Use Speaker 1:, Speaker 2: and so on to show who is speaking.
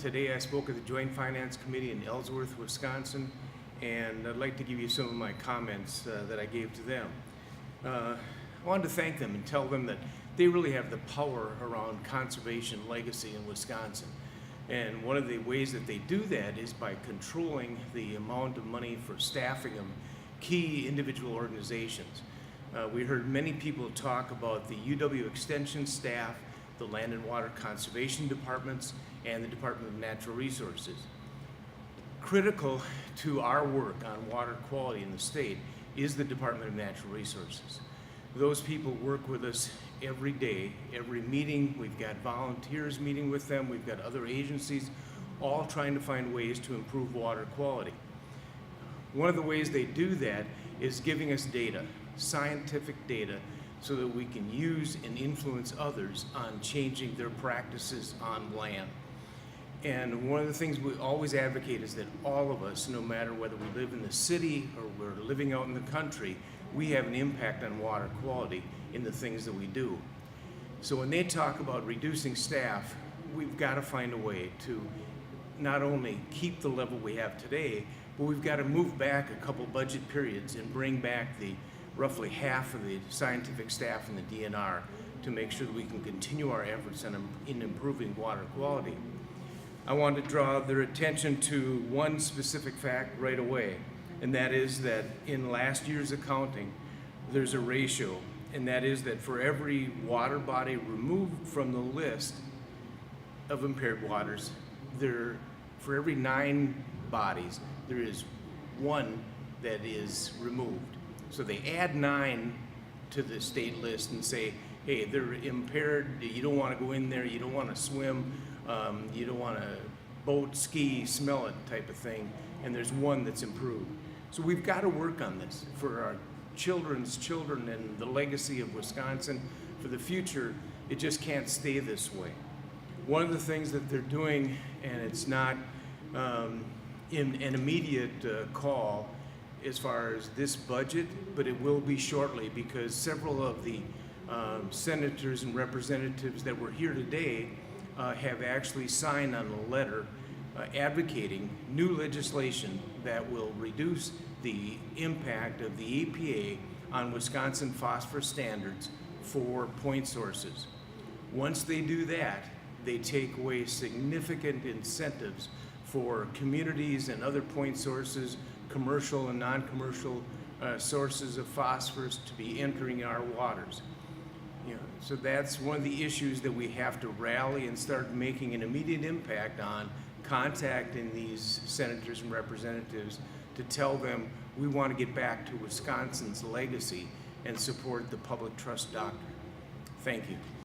Speaker 1: Today I spoke at the Joint Finance Committee in Ellsworth, Wisconsin, and I'd like to give you some of my comments that I gave to them. I wanted to thank them and tell them that they really have the power around conservation legacy in Wisconsin. And one of the ways that they do that is by controlling the amount of money for staffing of key individual organizations. We heard many people talk about the UW Extension staff, the Land and Water Conservation Departments, and the Department of Natural Resources. Critical to our work on water quality in the state is the Department of Natural Resources. Those people work with us every day, every meeting. We've got volunteers meeting with them. We've got other agencies all trying to find ways to improve water quality. One of the ways they do that is giving us data, scientific data, so that we can use and influence others on changing their practices on land. And one of the things we always advocate is that all of us, no matter whether we live in the city or we're living out in the country, we have an impact on water quality in the things that we do. So when they talk about reducing staff, we've got to find a way to not only keep the level we have today, but we've got to move back a couple budget periods and bring back the roughly half of the scientific staff in the DNR to make sure that we can continue our efforts in improving water quality. I want to draw their attention to one specific fact right away, and that is that in last year's accounting, there's a ratio, and that is that for every water body removed from the list of impaired waters, for every 9 bodies, there is 1 that is removed. So they add 9 to the state list and say, hey, they're impaired, you don't want to go in there, you don't want to swim, you don't want to boat, ski, smell it type of thing, and there's 1 that's improved. So we've got to work on this for our children's children and the legacy of Wisconsin for the future. It just can't stay this way. One of the things that they're doing, and it's not in an immediate call as far as this budget, but it will be shortly, because several of the senators and representatives that were here today have actually signed on a letter advocating new legislation that will reduce the impact of the EPA on Wisconsin phosphorus standards for point sources. Once they do that, they take away significant incentives for communities and other point sources, commercial and non-commercial sources of phosphorus to be entering our waters. So that's one of the issues that we have to rally and start making an immediate impact on, contacting these senators and representatives to tell them we want to get back to Wisconsin's legacy and support the public trust doctrine. Thank you.